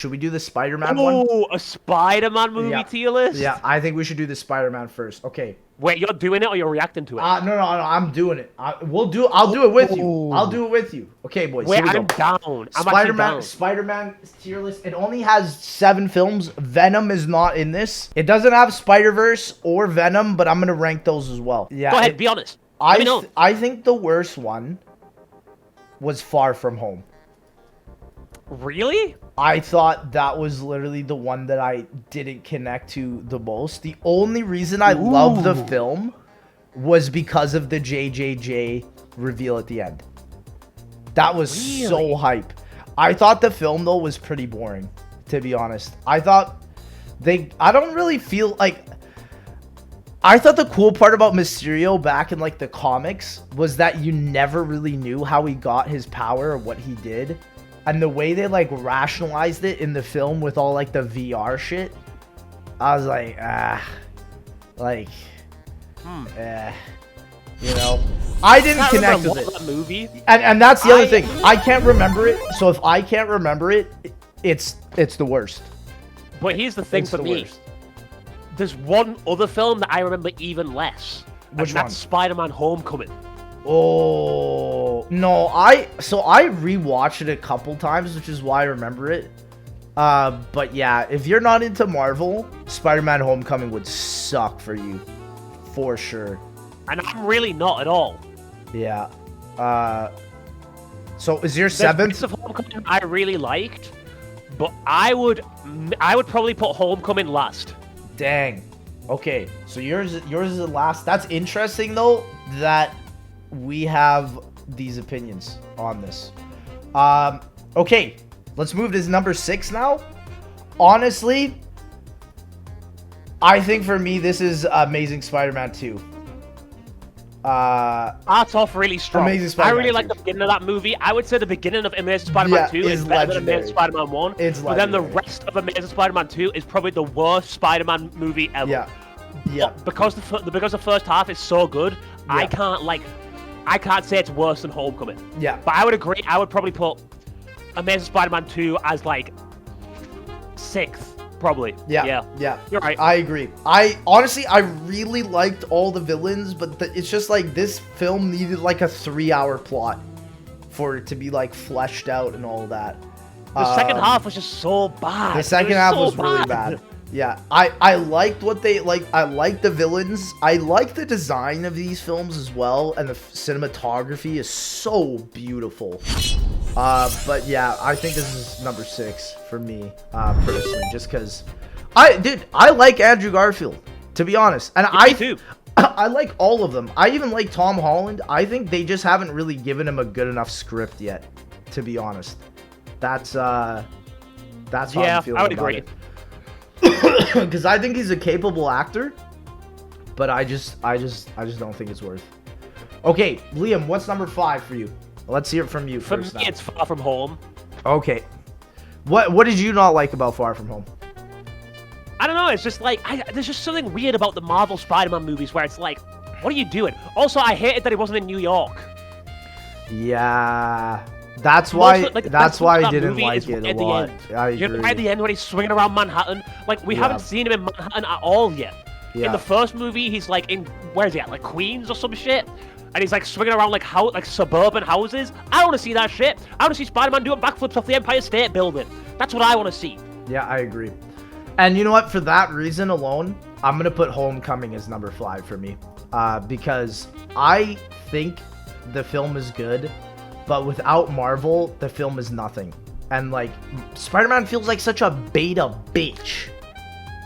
Should we do the Spider-Man one? Oh, a Spider-Man movie tier list? Yeah, I think we should do the Spider-Man first. Okay. Wait, you're doing it or you're reacting to it? No, I'm doing it. I'll do it with you. I'll do it with you. Okay, boys. Wait, here we I'm go. down. I'm down. Spider-Man tier list. It only has 7 films. Venom is not in this. It doesn't have Spider-Verse or Venom, but I'm gonna rank those as well. Yeah. Go ahead, be honest. Let me know. I think the worst one was Far From Home. Really? I thought that was literally the one that I didn't connect to the most. The only reason I love the film was because of the JJJ reveal at the end. That was so hype. I thought the film, though, was pretty boring, to be honest. I thought I don't really feel like... I thought the cool part about Mysterio back in, like, the comics was that you never really knew how he got his power or what he did. And the way they, like, rationalized it in the film with all, like, the VR shit, I was like, you know, I didn't connect with it. Movie. And that's the other thing. I can't remember it. So if I can't remember it, it's the worst. But here's the thing for me. There's one other film that I remember even less. Which one? That's Spider-Man Homecoming. Oh no, I rewatched it a couple times, which is why I remember it. But yeah, if you're not into Marvel, Spider-Man Homecoming would suck for you, for sure. And I'm really not at all. Yeah. So is your 7th? Of Homecoming I really liked, but I would probably put Homecoming last. Dang. Okay, so yours is the last. That's interesting though that we have these opinions on this. Okay, let's move to number 6 now. Honestly, I think for me this is Amazing Spider-Man 2. Starts off really strong. Amazing Spider-Man I really 2. like the beginning of that movie. I would say the beginning of Amazing Spider-Man 2 is better than Amazing Spider-Man 1. It's but then the rest of Amazing Spider-Man 2 is probably the worst Spider-Man movie ever. Yeah. But because the first half is so good, I can't say it's worse than Homecoming. Yeah. But I would agree. I would probably put Amazing Spider-Man 2 as like 6th. Probably. Yeah. You're right. I agree. I really liked all the villains, but it's just like this film needed like a 3-hour plot for it to be like fleshed out and all that. The second half was just so bad. The second half was really bad. Yeah, I liked what they like. I liked the villains. I like the design of these films as well, and the cinematography is so beautiful. But yeah, I think this is number 6 for me, personally, just because I like Andrew Garfield, to be honest, and Me too. I like all of them. I even like Tom Holland. I think they just haven't really given him a good enough script yet, to be honest. That's how I'm feeling I would about agree. it. Because I think he's a capable actor, but I just don't think it's worth. Okay, Liam, what's number 5 for you? Let's hear it from you first. For me, it's Far From Home. Okay, what did you not like about Far From Home? I don't know. It's just like there's just something weird about the Marvel Spider-Man movies where it's like, what are you doing? Also, I hated that he wasn't in New York. Yeah. That's why I didn't like it a lot. I agree. You know, at the end when he's swinging around Manhattan, like we haven't seen him in Manhattan at all yet. Yeah. In the first movie, he's like in where is he at? Like Queens or some shit, and he's like swinging around like suburban houses. I want to see that shit. I want to see Spider-Man doing backflips off the Empire State Building. That's what I want to see. Yeah, I agree. And you know what? For that reason alone, I'm gonna put Homecoming as number 5 for me, because I think the film is good. But without Marvel, the film is nothing. And, like, Spider-Man feels like such a beta bitch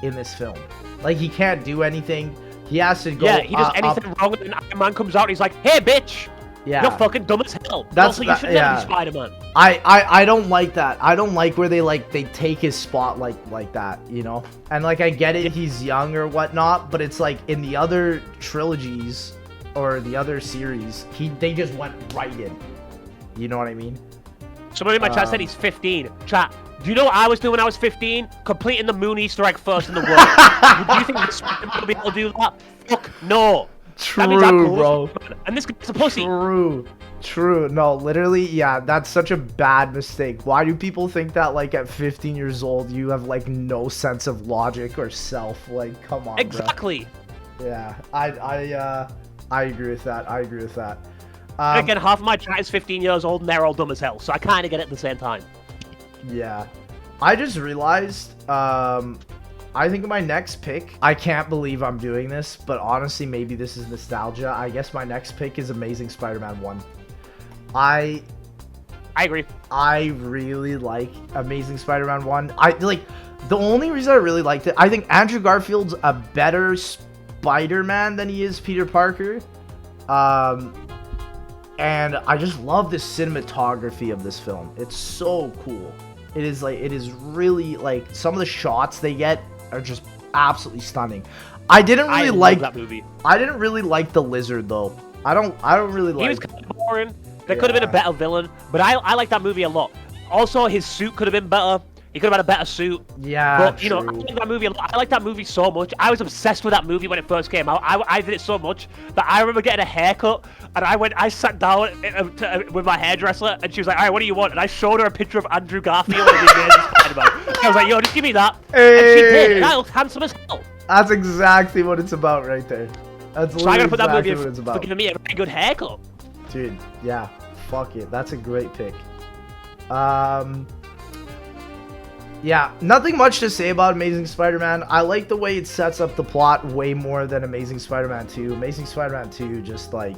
in this film. Like, he can't do anything. He has to go he does anything wrong, and Iron Man comes out and he's like, hey, bitch! Yeah. You're fucking dumb as hell. You should never be Spider-Man. I don't like that. I don't like where they take his spot like that, you know? And, like, I get it, he's young or whatnot, but it's like, in the other trilogies, or the other series, they just went right in. You know what I mean? Somebody in my chat said he's 15. Chat, do you know what I was doing when I was 15? Completing the Moon Easter egg first in the world. Do you think this will be able to do that? Fuck no. True, bro. And this guy's a pussy. True. No, literally, yeah, that's such a bad mistake. Why do people think that, like, at 15 years old, you have, like, no sense of logic or self? Like, come on, Exactly. bro. Yeah, I agree with that. I agree with that. Again, half of my chat is 15 years old, and they're all dumb as hell, so I kind of get it at the same time. Yeah. I just realized, I think my next pick, I can't believe I'm doing this, but honestly, maybe this is nostalgia. I guess my next pick is Amazing Spider-Man 1. I agree. I really like Amazing Spider-Man 1. The only reason I really liked it, I think Andrew Garfield's a better Spider-Man than he is Peter Parker. And I just love the cinematography of this film. It's so cool. It is really, like, some of the shots they get are just absolutely stunning. I didn't really like that movie. I didn't really like the Lizard though. I don't really like. He was kind of boring. There could have been a better villain, but I like that movie a lot. Also, his suit could have been better. He could have had a better suit. Yeah, but you know, true. I like that movie a lot. I like that movie so much. I was obsessed with that movie when it first came out. I did it so much that I remember getting a haircut, and I sat down with my hairdresser, and she was like, "All right, what do you want?" And I showed her a picture of Andrew Garfield and the Amazing Spider-Man. I was like, "Yo, just give me that." Hey. And she did. And I looked handsome as hell. That's exactly what it's about right there. That's So I gotta put that exactly movie what it's for about. giving me a very good haircut. Dude, yeah, fuck it. That's a great pick. Yeah, nothing much to say about Amazing Spider-Man. I like the way it sets up the plot way more than Amazing Spider-Man 2. Amazing Spider-Man 2 just, like,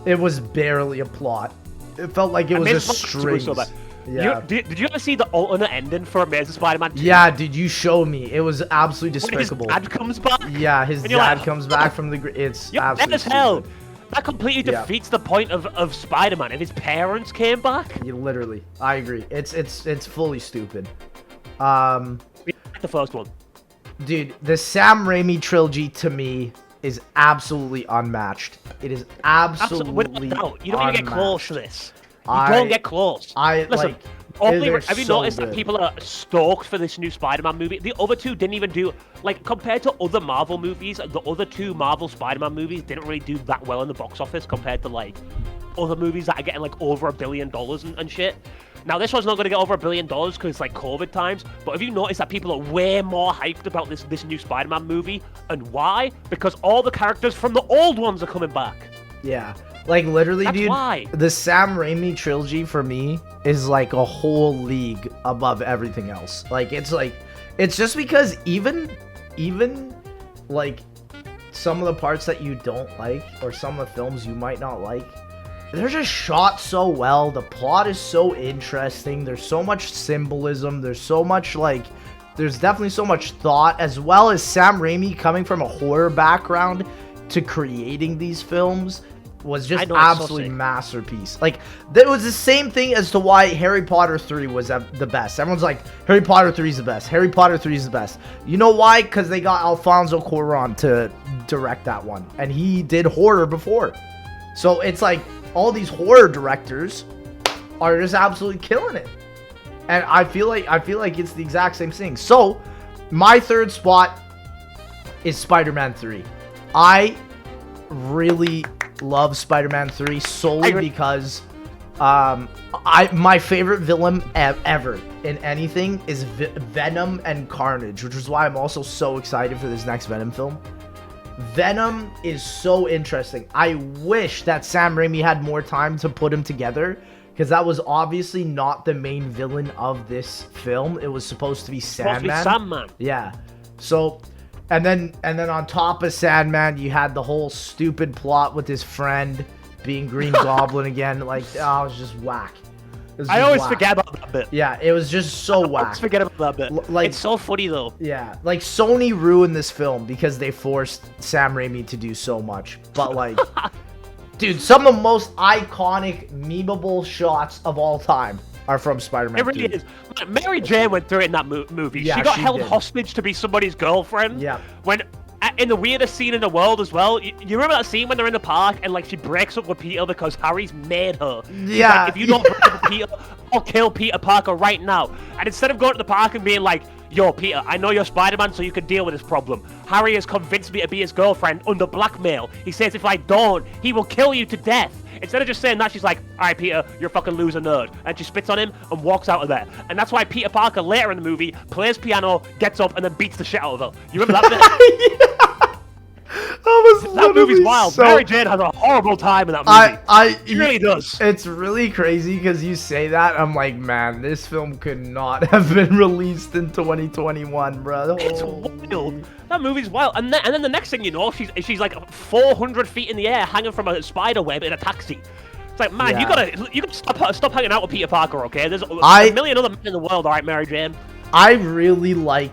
it was barely a plot. It felt like it was just strings. So bad. Yeah. Did you ever see the alternate ending for Amazing Spider-Man 2? Yeah, dude, you showed me. It was absolutely despicable. When his dad comes back? Yeah, his and you're dad like, comes back from the... It's You're absolutely dead as hell. stupid. That completely defeats the point of Spider-Man. If his parents came back... Yeah, literally. I agree. It's fully stupid. The first one. Dude, the Sam Raimi trilogy to me is absolutely unmatched. It is absolutely without you don't even get close to this. You don't get close. Listen, have you noticed that people are stoked for this new Spider-Man movie? The other two didn't even do, like, compared to other Marvel movies, the other two Marvel Spider-Man movies didn't really do that well in the box office compared to, like, other movies that are getting, like, over $1 billion and shit. Now, this one's not going to get over $1 billion because it's, like, COVID times, but have you noticed that people are way more hyped about this new Spider-Man movie? And why? Because all the characters from the old ones are coming back. Yeah. Like, literally, That's dude, why. The Sam Raimi trilogy, for me, is, like, a whole league above everything else. Like, it's just because even, like, some of the parts that you don't like, or some of the films you might not like, they're just shot so well. The plot is so interesting. There's so much symbolism. There's so much, like, there's definitely so much thought, as well as Sam Raimi coming from a horror background to creating these films was just absolutely masterpiece. Like, it was the same thing as to why Harry Potter 3 was the best. Everyone's like, Harry Potter 3 is the best. Harry Potter 3 is the best. You know why? Because they got Alfonso Cuarón to direct that one, and he did horror before. So it's like all these horror directors are just absolutely killing it. And I feel like it's the exact same thing. So my third spot is Spider-Man 3. I really love Spider-Man 3 solely because my favorite villain ever in anything is Venom and Carnage, which is why I'm also so excited for this next Venom film. Venom is so interesting. I wish that Sam Raimi had more time to put him together, because that was obviously not the main villain of this film. It was supposed to be Sandman. Yeah. So, and then on top of Sandman, you had the whole stupid plot with his friend being Green Goblin again. Like, it was just whack. I always forget about that bit. Yeah, it was just so whack. I always forget about that bit. Like, it's so funny though. Yeah, like Sony ruined this film because they forced Sam Raimi to do so much. But like, dude, some of the most iconic, memeable shots of all time are from Spider-Man 2. It really is. Mary Jane went through it in that movie. Yeah, she got held did. hostage to be somebody's girlfriend. Yeah. When in the weirdest scene in the world as well. You remember that scene when they're in the park and like she breaks up with Peter because Harry's made her? Yeah. Like, if you don't break up with Peter, I'll kill Peter Parker right now. And instead of going to the park and being like, yo, Peter, I know you're Spider-Man, so you can deal with this problem. Harry has convinced me to be his girlfriend under blackmail. He says if I don't, he will kill you to death. Instead of just saying that, she's like, all right, Peter, you're a fucking loser nerd. And she spits on him and walks out of there. And that's why Peter Parker, later in the movie, plays piano, gets up, and then beats the shit out of her. You remember that bit? That movie's wild. Mary Jane has a horrible time in that movie. She really does. It's really crazy because you say that. I'm like, man, this film could not have been released in 2021, bro. It's wild. That movie's wild. And then the next thing you know, she's like 400 feet in the air, hanging from a spider web in a taxi. It's like, man, you gotta stop hanging out with Peter Parker, okay? There's a million other men in the world, all right, Mary Jane. I really like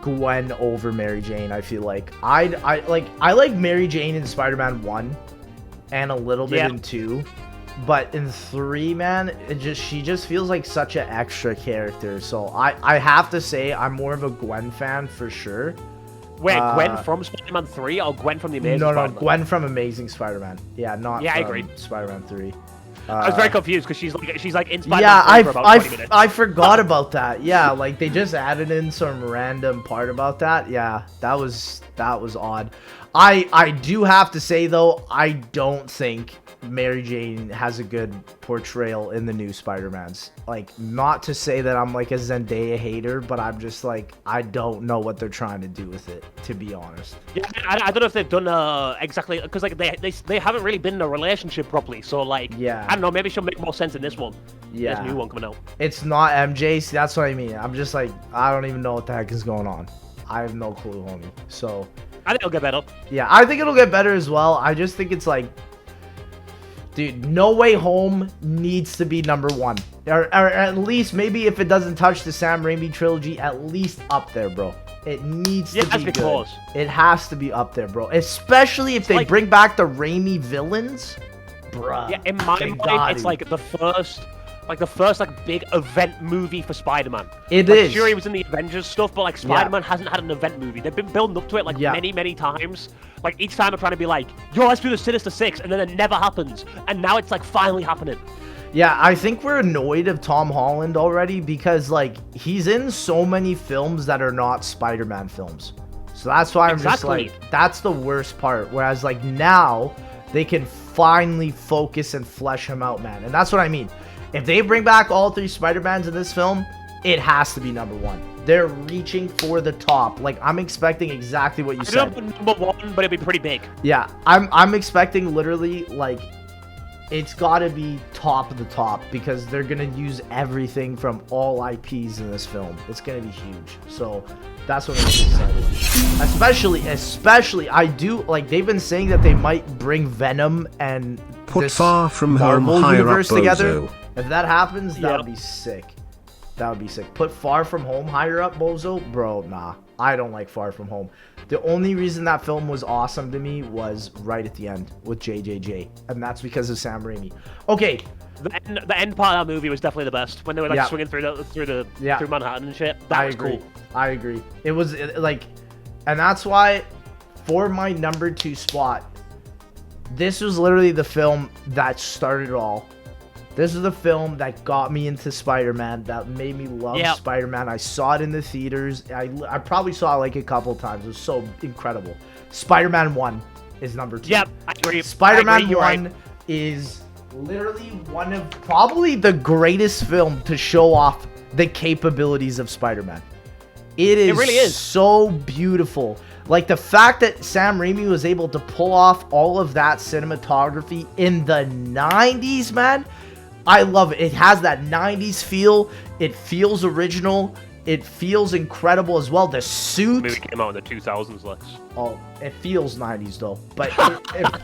Gwen over Mary Jane. I feel like I like Mary Jane in Spider-Man 1 and a little bit in 2, but in 3, man, she just feels like such an extra character. So I have to say I'm more of a Gwen fan for sure. Wait, Gwen from Spider-Man 3 or Gwen from the Amazing Spider-Man? No, Gwen from Amazing Spider-Man. Yeah, not I agree. Spider-Man 3. I was very confused because she's like in Spider-Man 3 for about 20 minutes. I forgot about that. Yeah, like they just added in some random part about that. Yeah, that was odd. I do have to say though, I don't think Mary Jane has a good portrayal in the new Spider-Mans. Like, not to say that I'm like a Zendaya hater, but I'm just like, I don't know what they're trying to do with it, to be honest. Yeah, I don't know if they've done exactly, because like they haven't really been in a relationship properly. So like, yeah, I don't know, maybe she'll make more sense in this one. Yeah, this new one coming out. It's not MJ. See, that's what I mean. I'm just like, I don't even know what the heck is going on. I have no clue, homie. So I think it'll get better. Yeah, I think it'll get better as well. I just think it's like, dude, No Way Home needs to be #1. Or at least, maybe if it doesn't touch the Sam Raimi trilogy, at least up there, bro. It needs to be good. Close. It has to be up there, bro. Especially if they bring back the Raimi villains. Bruh. Yeah, in my mind, it's like the first big event movie for Spider-Man. It is. Sure, he was in the Avengers stuff, but like Spider-Man hasn't had an event movie. They've been building up to it like many times. Like each time they're trying to be like, yo, let's do the Sinister Six, and then it never happens. And now it's like finally happening. Yeah, I think we're annoyed of Tom Holland already because like he's in so many films that are not Spider-Man films. So that's why I'm just like, that's the worst part. Whereas like now they can finally focus and flesh him out, man. And that's what I mean. If they bring back all 3 Spider-Mans in this film, it has to be #1. They're reaching for the top. Like, I'm expecting exactly what you said. #1, but it'd be pretty big. Yeah, I'm expecting literally, like, it's got to be top of the top because they're going to use everything from all IPs in this film. It's going to be huge. So, that's what makes me excited. Especially, I do, like, they've been saying that they might bring Venom and Put Far From Home higher universe up, together. If that happens, that would be sick. That would be sick. Put Far From Home higher up, Bozo? Bro, nah. I don't like Far From Home. The only reason that film was awesome to me was right at the end with JJJ. And that's because of Sam Raimi. Okay. The end part of that movie was definitely the best. When they were like swinging through Manhattan and shit. That was cool. I agree. It was like, and that's why for my #2 spot, this was literally the film that started it all. This is the film that got me into Spider-Man, that made me love Spider-Man. I saw it in the theaters. I probably saw it like a couple times. It was so incredible. Spider-Man 1 is #2. Yep, I agree. Spider-Man 1 is literally one of probably the greatest film to show off the capabilities of Spider-Man. It really is so beautiful. Like the fact that Sam Raimi was able to pull off all of that cinematography in the 90s, man. I love it. It has that 90s feel. It feels original. It feels incredible as well. The suit. Maybe it came out in the 2000s, Lex. Oh, it feels 90s though. But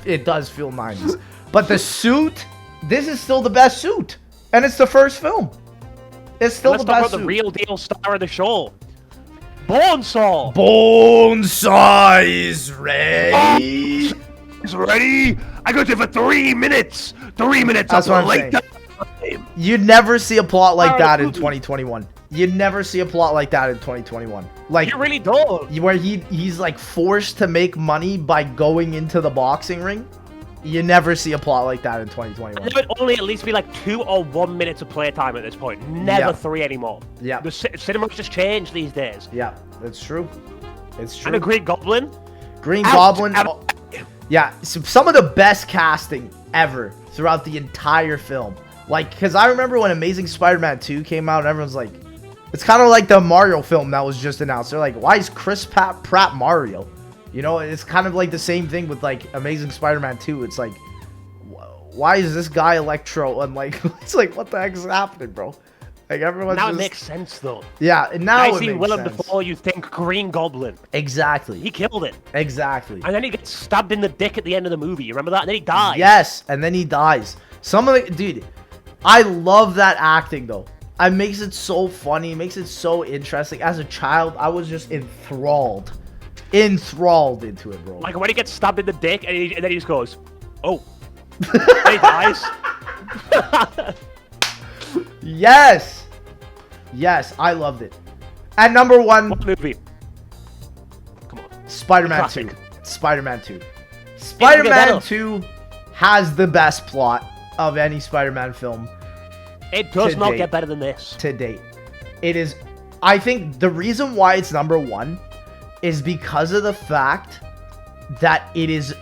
it does feel 90s. But the suit, this is still the best suit. And it's the first film. It's still the best suit. Let's talk about the real deal star of the show. Bonesaw! Bonesaw is ready! He's ready? I got you for 3 minutes! 3 minutes! That's what I'm saying. You'd never see a plot like that in 2021. You'd never see a plot like that in 2021. Like, you really don't. Where he's like forced to make money by going into the boxing ring. You never see a plot like that in 2021. There would only at least be like 2 or 1 minute of playtime at this point. Never 3 anymore. Yeah. The cinema's just changed these days. Yeah, that's true. It's true. And a Green Goblin. Goblin. Yeah, some of the best casting ever throughout the entire film. Like, because I remember when Amazing Spider-Man 2 came out, and everyone's like, it's kind of like the Mario film that was just announced. They're like, why is Chris Pratt Mario? You know, it's kind of like the same thing with, like, Amazing Spider-Man 2. It's like, why is this guy Electro? And, like, it's like, what the heck is happening, bro? Like, everyone's Now just... it makes sense, though. Yeah, and now it makes sense. Willem Dafoe, you think Green Goblin. Exactly. He killed it. Exactly. And then he gets stabbed in the dick at the end of the movie. You remember that? And then he dies. Yes, and then he dies. Some of the... Dude, I love that acting, though. It makes it so funny. It makes it so interesting. As a child, I was just enthralled into it, bro. Like when he gets stabbed in the dick and then he just goes, oh. And he dies. Yes. Yes, I loved it. At number 1. What movie? Come on. Spider-Man 2. Spider-Man 2. Spider-Man 2 has the best plot of any Spider-Man film. It does not get better than this. To date. It is... I think the reason why it's number 1 is because of the fact that it is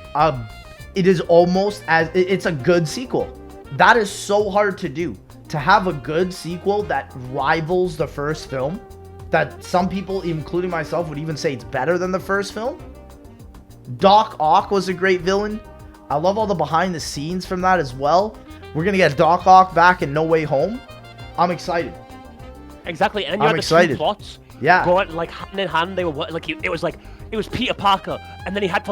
almost as... It's a good sequel. That is so hard to do. To have a good sequel that rivals the first film, that some people, including myself, would even say it's better than the first film. Doc Ock was a great villain. I love all the behind the scenes from that as well. We're gonna get Doc Ock back in No Way Home. I'm excited. Exactly, and you had the 2 plots going like hand in hand. They were like it was Peter Parker, and then he had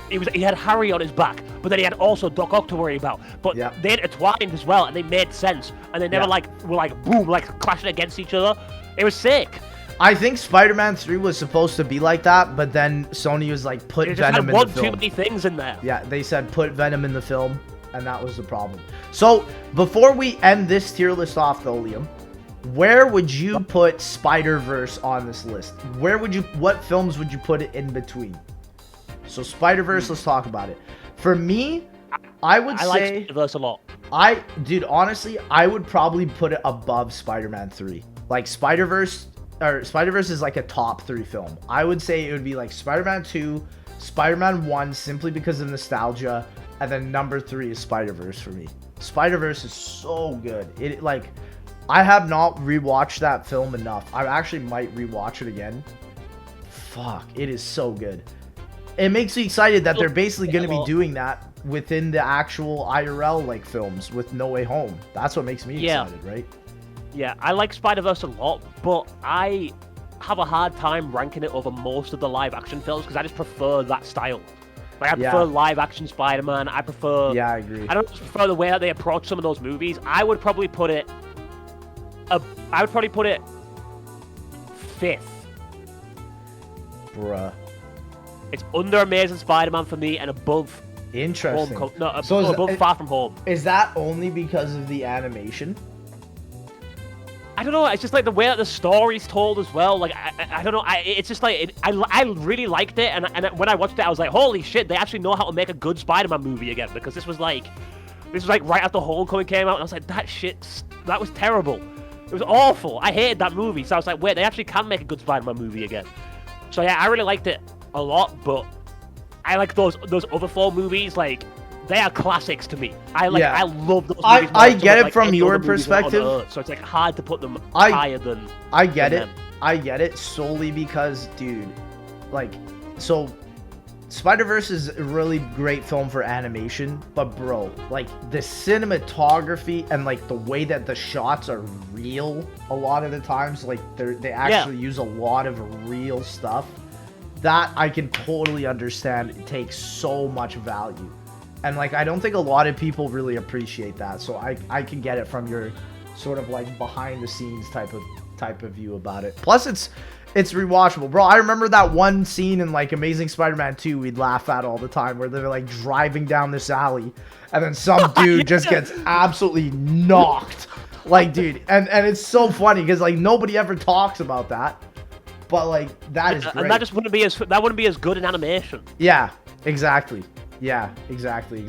he had Harry on his back, but then he had also Doc Ock to worry about. But they intertwined as well, and they made sense, and they never were boom clashing against each other. It was sick. I think Spider-Man 3 was supposed to be like that, but then Sony was like, put Venom in the film. Too many things in there. Yeah, they said put Venom in the film, and that was the problem. So before we end this tier list off, though, Liam, where would you put Spider-Verse on this list? What films would you put it in between? So Spider-Verse, let's talk about it. For me, I would say... I like Spider-Verse a lot. Dude, honestly, I would probably put it above Spider-Man 3. Like, Spider-Verse is like a top 3 film. I would say it would be like Spider-Man 2, Spider-Man 1, simply because of nostalgia, and then number 3 is Spider-Verse for me. Spider-Verse is so good. I have not rewatched that film enough. I actually might rewatch it again. Fuck, it is so good. It makes me excited that they're basically going to be doing that within the actual IRL films with No Way Home. That's what makes me excited, right? Yeah, I like Spider-Verse a lot, but I have a hard time ranking it over most of the live-action films because I just prefer that style. I prefer live-action Spider-Man. I prefer... Yeah, I agree. I don't just prefer the way that they approach some of those movies. I would probably put it 5th. Bruh. It's under Amazing Spider-Man for me and above... Interesting. Above Far From Home. Is that only because of the animation? I don't know. It's just like the way that the story's told as well. Like I don't know. It's just like I really liked it, and when I watched it, I was like, holy shit! They actually know how to make a good Spider-Man movie again. Because this was like right after Homecoming came out, and I was like, that was terrible. It was awful. I hated that movie. So I was like, wait, they actually can make a good Spider-Man movie again. So yeah, I really liked it a lot, but I like those other 4 movies. Like, they are classics to me. I love those movies. I get it from your perspective. So it's hard to put them higher than. I get it. I get it solely because, dude, so Spider-Verse is a really great film for animation, but bro, the cinematography and the way that the shots are real a lot of the times, they actually use a lot of real stuff. That I can totally understand. It takes so much value. And I don't think a lot of people really appreciate that. So I can get it from your sort of behind the scenes type of view about it. Plus it's rewatchable, bro. I remember that one scene in Amazing Spider-Man 2 we'd laugh at all the time, where they're driving down this alley, and then some dude just gets absolutely knocked. Dude, and it's so funny because nobody ever talks about that, but that is great. And that wouldn't be as good in animation. Yeah, exactly. Yeah, exactly.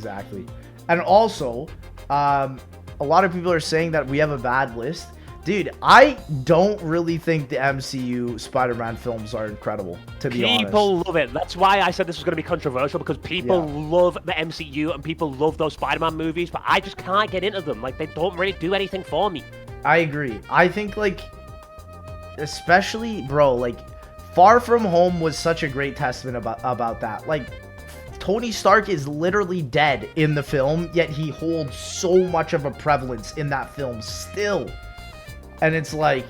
And also, a lot of people are saying that we have a bad list. Dude, I don't really think the MCU Spider-Man films are incredible, to be honest. People love it. That's why I said this was going to be controversial, because people love the MCU and people love those Spider-Man movies, but I just can't get into them. Like, they don't really do anything for me. I agree. I think, like, especially, bro, like, Far From Home was such a great testament about that. Like, Tony Stark is literally dead in the film, yet he holds so much of a prevalence in that film still. And it's like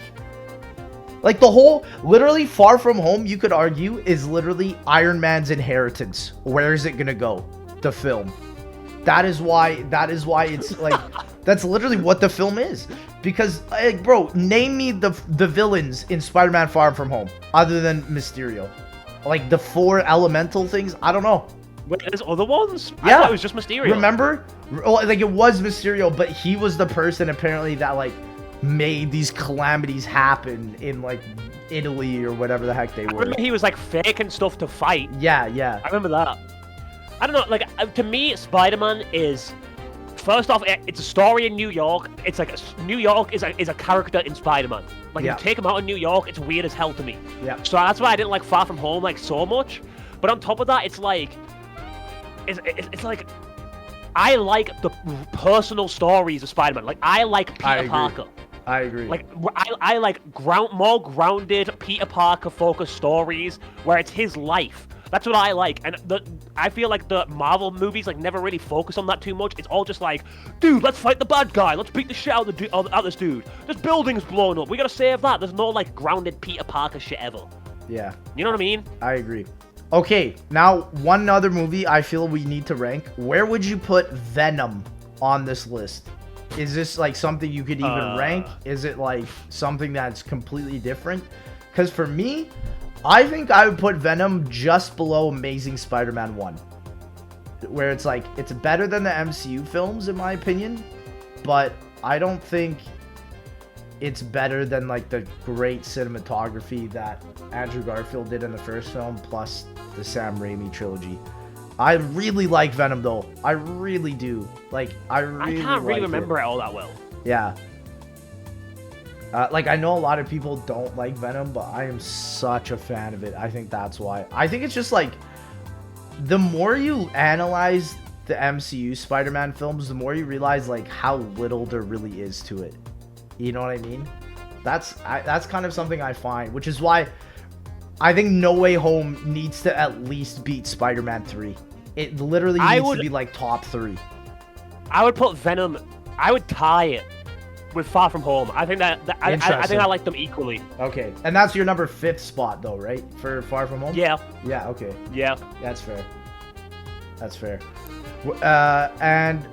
the whole, literally Far From Home, you could argue, is literally Iron Man's inheritance. Where is it gonna go? The film. That is why it's like, that's literally what the film is. Because, like, bro, name me the villains in Spider-Man Far From Home, other than Mysterio. Like, the 4 elemental things, I don't know. Wait, there's other ones? Yeah. I thought it was just Mysterio. Remember? Like, it was Mysterio, but he was the person, apparently, that, like, made these calamities happen in, like, Italy or whatever the heck they were. I remember he was, like, faking stuff to fight. Yeah. I remember that. I don't know, like, to me, Spider-Man is... First off, it's a story in New York. It's like, New York is a character in Spider-Man. Like, if you take him out in New York, it's weird as hell to me. Yeah. So that's why I didn't like Far From Home, like, so much. But on top of that, it's like... It's like... I like the personal stories of Spider-Man. Like, I like Peter Parker. I agree. Like, I like more grounded Peter Parker focused stories where it's his life. That's what I like, and I feel like the Marvel movies like never really focus on that too much. It's all just like, dude, let's fight the bad guy. Let's beat the shit out of this dude. This building's blown up. We gotta save that. There's no like grounded Peter Parker shit ever. Yeah. You know what I mean? I agree. Okay, now one other movie I feel we need to rank. Where would you put Venom on this list? Is this like something you could even rank? Is it like something that's completely different? Because for me, I think I would put Venom just below Amazing Spider-Man 1. Where it's like, it's better than the MCU films in my opinion, but I don't think it's better than like the great cinematography that Andrew Garfield did in the first film, plus the Sam Raimi trilogy. I really like Venom though. I really do. Like, I can't really remember it all that well. Yeah. Like, I know a lot of people don't like Venom, but I am such a fan of it. I think that's why. I think it's just like, the more you analyze the MCU Spider-Man films, the more you realize like how little there really is to it. You know what I mean? That's kind of something I find, which is why I think No Way Home needs to at least beat Spider-Man 3. It literally needs to be like top 3. I would put Venom, I would tie it with Far From Home. I think I think I like them equally. Okay, and that's your number 5th spot though, right? For Far From Home? Yeah. Yeah, okay. Yeah. That's fair. That's fair. And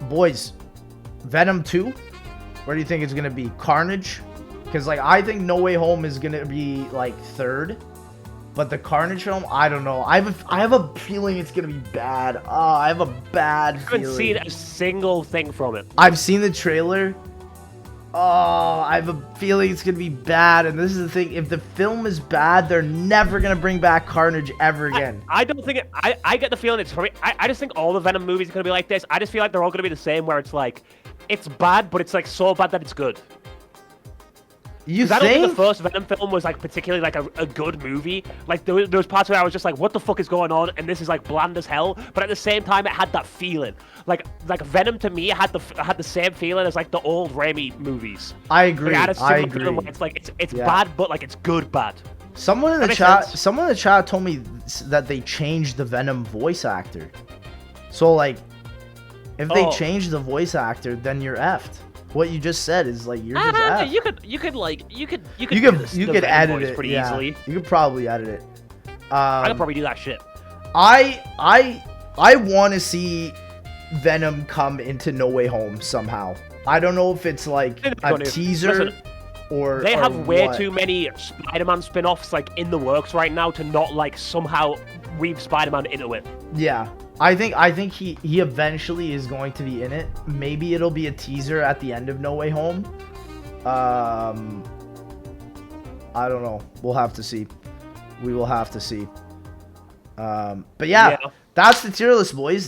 boys, Venom 2, where do you think it's gonna be? Carnage? Because like, I think No Way Home is gonna be like 3rd, but the Carnage film, I don't know. I have a feeling it's gonna be bad. I have a bad feeling. I haven't seen a single thing from it. I've seen the trailer. I have a feeling it's gonna be bad. And this is the thing: if the film is bad, they're never gonna bring back Carnage ever again. I don't think it. I get the feeling it's. I just think all the Venom movies are gonna be like this. I just feel like they're all gonna be the same, where it's like, it's bad, but it's like so bad that it's good. You think? I don't think think the first Venom film was like particularly like a good movie. Like there was parts where I was just like, what the fuck is going on? And this is like bland as hell. But at the same time, it had that feeling. Like Venom to me had the same feeling as like the old Raimi movies. I agree. Like, I agree. It's like it's bad, but like it's good bad. Someone in the chat told me that they changed the Venom voice actor. So like, if they change the voice actor, then you're effed. What you just said is like, you're just effed. You could edit it pretty easily. You could probably edit it. I could probably do that shit. I want to see Venom come into No Way Home somehow. I don't know if it's like a teaser. Or they have way too many Spider-Man spin-offs like in the works right now to not like somehow weave Spider-Man into it. Yeah. I think he eventually is going to be in it. Maybe it'll be a teaser at the end of No Way Home. I don't know. We'll have to see. We will have to see. But yeah, That's the tier list, boys.